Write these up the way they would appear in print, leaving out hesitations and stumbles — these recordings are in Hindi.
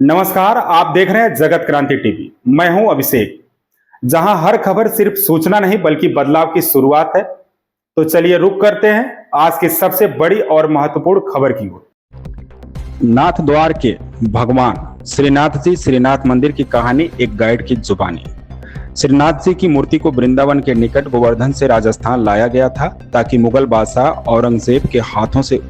नमस्कार, आप देख रहे हैं जगत क्रांति टीवी। मैं हूं अभिषेक। जहां हर खबर सिर्फ सूचना नहीं बल्कि बदलाव की शुरुआत है। तो चलिए रुक करते हैं आज की सबसे बड़ी और महत्वपूर्ण खबर की ओर। नाथ द्वार के भगवान श्रीनाथ जी श्रीनाथ मंदिर की कहानी एक गाइड की जुबानी। श्रीनाथ जी की मूर्ति को वृंदावन के निकट गोवर्धन से राजस्थान लाया गया था ताकि मुगल बादशाह औरंगजेब के हाथों से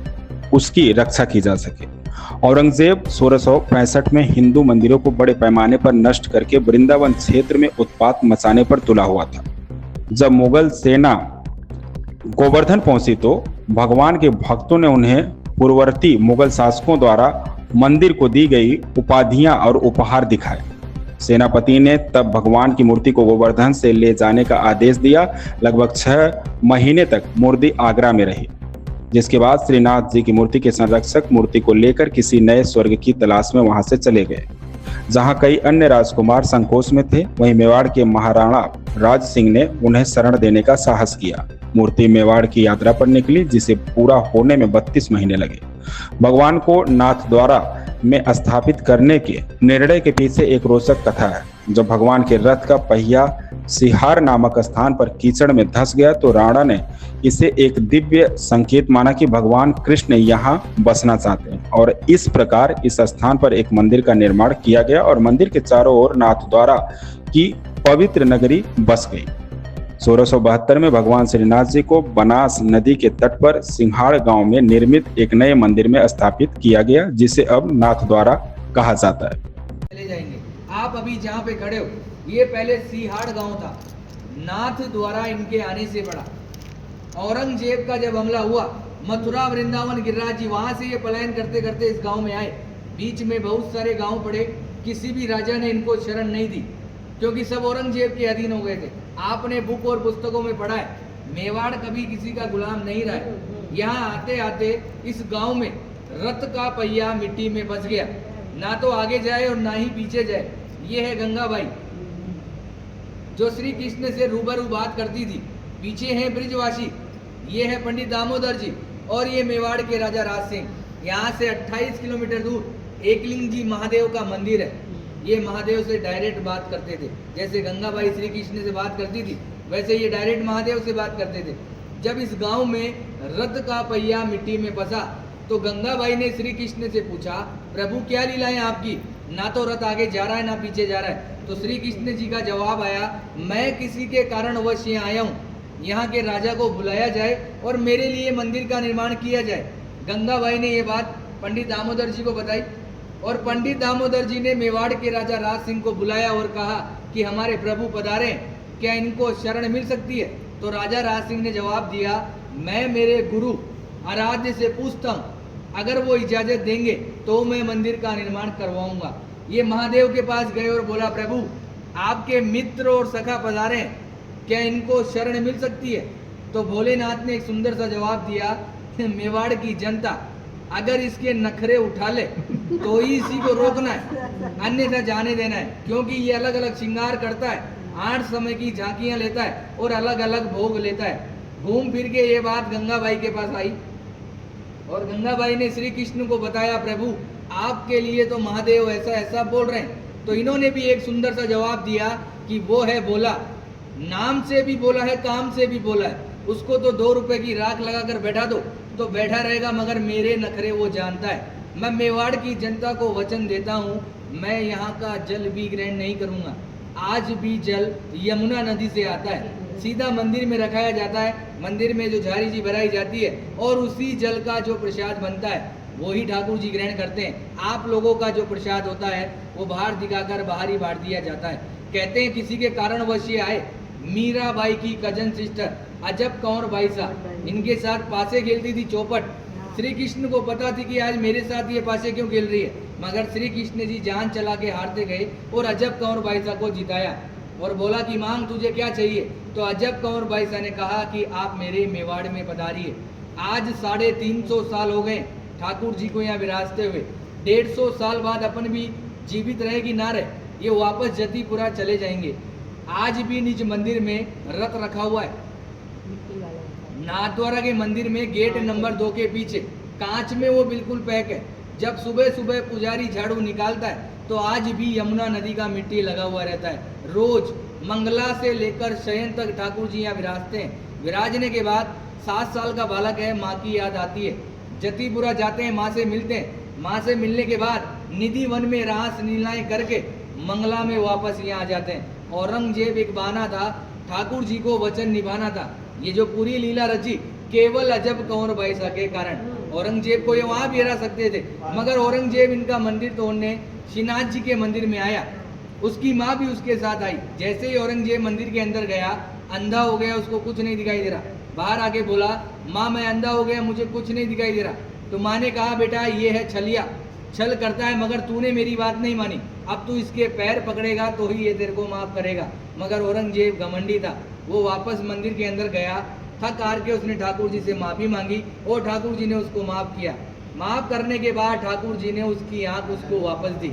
उसकी रक्षा की जा सके। औरंगजेब 1665 में हिंदू मंदिरों को बड़े पैमाने पर नष्ट करके वृंदावन क्षेत्र में उत्पात मचाने पर तुला हुआ था। जब मुगल सेना गोवर्धन पहुंची तो भगवान के भक्तों ने उन्हें पूर्ववर्ती मुगल शासकों द्वारा मंदिर को दी गई उपाधियां और उपहार दिखाए। सेनापति ने तब भगवान की मूर्ति को गोवर्धन से ले जाने का आदेश दिया। लगभग 6 महीने तक मूर्ति आगरा में रही, जिसके बाद श्रीनाथ जी की मूर्ति के संरक्षक मूर्ति को लेकर किसी नए स्वर्ग की तलाश में वहां से चले गए। जहां कई अन्य राजकुमार संकोच में थे, वहीं मेवाड़ के महाराणा राज सिंह ने उन्हें शरण देने का साहस किया। मूर्ति मेवाड़ की यात्रा पर निकली, जिसे पूरा होने में 32 महीने लगे। भगवान को नाथ द्वारा में स्थापित करने के निर्णय के पीछे एक रोचक कथा है। जब भगवान के रथ का पहिया सिहार नामक स्थान पर कीचड़ में धंस गया तो राणा ने इसे एक दिव्य संकेत माना कि भगवान कृष्ण यहाँ बसना चाहते हैं, और इस प्रकार इस स्थान पर एक मंदिर का निर्माण किया गया और मंदिर के चारों ओर नाथ द्वारा की पवित्र नगरी बस गई। 1672 में भगवान श्रीनाथ जी को बनास नदी के तट पर सिंहाड़ गांव में निर्मित एक नए मंदिर में स्थापित किया गया, जिसे अब नाथ द्वारा कहा जाता है। चले जाएंगे। आप अभी जहाँ पे खड़े हो, ये पहले सिहाड़ गांव था। नाथ द्वारा इनके आने से पड़ा। औरंगजेब का जब हमला हुआ, मथुरा वृंदावन गिरिराज जी वहां से ये पलायन करते करते इस गांव में आए। बीच में बहुत सारे गांव पड़े, किसी भी राजा ने इनको शरण नहीं दी क्योंकि सब औरंगजेब के अधीन हो गए थे। आपने बुक और पुस्तकों में पढ़ा है, मेवाड़ कभी किसी का गुलाम नहीं रहा है। यहाँ आते आते इस गांव में रथ का पहिया मिट्टी में फंस गया, ना तो आगे जाए और ना ही पीछे जाए। ये है गंगाबाई जो श्री कृष्ण से रूबरू बात करती थी। पीछे है ब्रिजवासी, ये है पंडित दामोदर जी, और ये मेवाड़ के राजा राज सिंह। यहाँ से 28 किलोमीटर दूर एकलिंग जी महादेव का मंदिर है। ये महादेव से डायरेक्ट बात करते थे। जैसे गंगाबाई श्री कृष्ण से बात करती थी, वैसे ये डायरेक्ट महादेव से बात करते थे। जब इस गांव में रथ का पहिया मिट्टी में फंसा तो गंगाबाई ने श्री कृष्ण से पूछा, प्रभु क्या लीला है आपकी, ना तो रथ आगे जा रहा है ना पीछे जा रहा है। तो श्री कृष्ण जी का जवाब आया, मैं किसी के कारणवश यहाँ आया हूँ, यहाँ के राजा को बुलाया जाए और मेरे लिए मंदिर का निर्माण किया जाए। गंगाबाई ने ये बात पंडित दामोदर जी को बताई और पंडित दामोदर जी ने मेवाड़ के राजा राज सिंह को बुलाया और कहा कि हमारे प्रभु पधारे, क्या इनको शरण मिल सकती है। तो राजा राज सिंह ने जवाब दिया, मैं मेरे गुरु आराध्य से पूछता हूँ, अगर वो इजाजत देंगे तो मैं मंदिर का निर्माण करवाऊंगा। ये महादेव के पास गए और बोला, प्रभु आपके मित्र और सखा पधारे, क्या इनको शरण मिल सकती है। तो भोलेनाथ ने एक सुंदर सा जवाब दिया, मेवाड़ की जनता अगर इसके नखरे उठा ले तो ही इसी को रोकना है, अन्यथा जाने देना है, क्योंकि ये अलग अलग श्रृंगार करता है, 8 समय की झांकियां लेता है और अलग अलग भोग लेता है। घूम फिर के ये बात गंगाबाई के पास आई और गंगाबाई ने श्री कृष्ण को बताया, प्रभु आपके लिए तो महादेव ऐसा ऐसा बोल रहे हैं। तो इन्होंने भी एक सुंदर सा जवाब दिया कि वो है बोला, नाम से भी बोला है, काम से भी बोला है। उसको तो 2 रुपए की राख लगाकर बैठा दो तो बैठा रहेगा, मगर मेरे नखरे वो जानता है। मैं मेवाड़ की जनता को वचन देता हूँ, मैं यहाँ का जल भी ग्रहण नहीं करूँगा। आज भी जल यमुना नदी से आता है, सीधा मंदिर में रखाया जाता है। मंदिर में जो झारी जी भराई जाती है और उसी जल का जो प्रसाद बनता है वही ठाकुर जी ग्रहण करते हैं। आप लोगों का जो प्रसाद होता है वो बाहर दिखाकर बाहर ही बांट दिया जाता है। कहते हैं किसी के कारणवश ये आए। मीराबाई की कजन सिस्टर अजब कंवर बाई साहब, इनके साथ पासे खेलती थी चौपट। श्री कृष्ण को पता थी कि आज मेरे साथ ये पासे क्यों खेल रही है, मगर श्री कृष्ण जी जान चला के हारते गए और अजब कंवर बाई साहब को जिताया और बोला कि मांग तुझे क्या चाहिए। तो अजब कंवर बाई साहब ने कहा कि आप मेरे मेवाड़ में पधारिए। आज 350 साल हो गए ठाकुर जी को यहाँ विराजते हुए। 150 साल बाद अपन भी जीवित रहे कि ना रहे, ये वापस जतीपुरा चले जाएंगे। आज भी निज मंदिर में रथ रखा हुआ है। नाथद्वारा के मंदिर में गेट नंबर 2 के पीछे कांच में वो बिल्कुल पैक है। जब सुबह सुबह पुजारी झाड़ू निकालता है तो आज भी यमुना नदी का मिट्टी लगा हुआ रहता है। रोज मंगला से लेकर शयन तक ठाकुर जी यहाँ विराजते हैं। विराजने के बाद 7 साल का बालक है, माँ की याद आती है। जतीपुरा जाते हैं, माँ से मिलते हैं। माँ से मिलने के बाद निधि वन में रास लीलाएं करके मंगला में वापस यहाँ आ जाते हैं। औरंगजेब एक बहाना था, ठाकुर जी को वचन निभाना था। ये जो पूरी लीला रची केवल अजब कंवर बैसा के कारण। औरंगजेब को ये वहां भी हरा सकते थे, मगर औरंगजेब इनका मंदिर तोड़ने श्रीनाथ जी के मंदिर में आया। उसकी माँ भी उसके साथ आई। जैसे ही औरंगजेब मंदिर के अंदर गया, अंधा हो गया, उसको कुछ नहीं दिखाई दे रहा। बाहर आके बोला, माँ मैं अंधा हो गया, मुझे कुछ नहीं दिखाई दे रहा। तो माँ ने कहा, बेटा ये है छलिया, छल करता है, मगर तूने मेरी बात नहीं मानी। अब तू इसके पैर पकड़ेगा तो ही ये तेरे को माफ करेगा। मगर औरंगजेब घमंडी था, वो वापस मंदिर के अंदर गया। थक हार के उसने ठाकुर जी से माफी मांगी और ठाकुर जी ने उसको माफ किया। माफ करने के बाद ठाकुर जी ने उसकी आंख उसको वापस दी।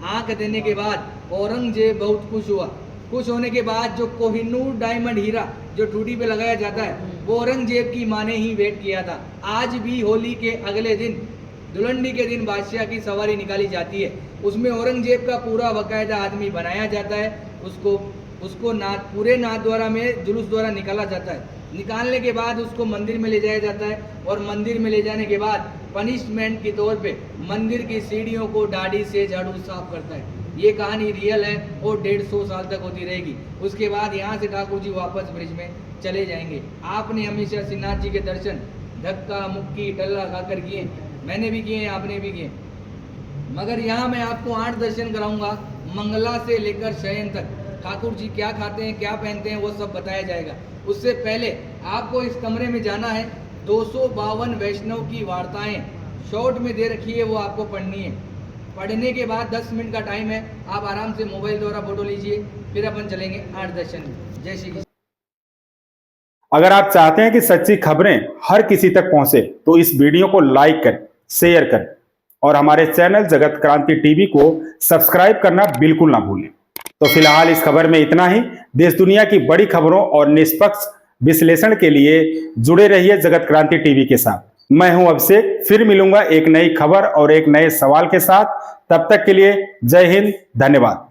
आंख देने के बाद औरंगजेब बहुत खुश हुआ। खुश होने के बाद जो कोहिनूर डायमंड हीरा जो ठूठी पे लगाया जाता है, वो औरंगजेब की माँ ने ही वेट किया था। आज भी होली के अगले दिन, दुलंडी के दिन बादशाह की सवारी निकाली जाती है। उसमें औरंगजेब का पूरा बाकायदा आदमी बनाया जाता है। उसको पूरे नाथ द्वारा में जुलूस द्वारा निकाला जाता है। निकालने के बाद उसको मंदिर में ले जाया जाता है और मंदिर में ले जाने के बाद पनिशमेंट के तौर पे मंदिर की सीढ़ियों को दाढ़ी से झाड़ू साफ करता है। ये कहानी रियल है और 150 साल तक होती रहेगी। उसके बाद यहाँ से ठाकुर जी वापस ब्रिज में चले जाएंगे। आपने हमेशा श्रीनाथ जी के दर्शन धक्का मुक्की टल्ला खाकर किए, मैंने भी किए, आपने भी किए। मगर यहाँ मैं आपको 8 दर्शन कराऊंगा, मंगला से लेकर शयन तक। ठाकुर जी क्या खाते हैं, क्या पहनते हैं, वो सब बताया जाएगा। उससे पहले आपको इस कमरे में जाना है। 252 वैष्णव की वार्ताएं शॉर्ट में दे रखी है, वो आपको पढ़नी है। पढ़ने के बाद 10 मिनट का टाइम है, आप आराम से मोबाइल द्वारा फोटो लीजिए, फिर अपन चलेंगे 8 दर्शन में। जय श्री कृष्ण। अगर आप चाहते हैं कि सच्ची खबरें हर किसी तक पहुंचे तो इस वीडियो को लाइक करें, शेयर करें और हमारे चैनल जगत क्रांति टीवी को सब्सक्राइब करना बिल्कुल ना भूलें। तो फिलहाल इस खबर में इतना ही। देश दुनिया की बड़ी खबरों और निष्पक्ष विश्लेषण के लिए जुड़े रहिए जगत क्रांति टीवी के साथ। मैं हूं अभिषेक, फिर मिलूंगा एक नई खबर और एक नए सवाल के साथ। तब तक के लिए जय हिंद, धन्यवाद।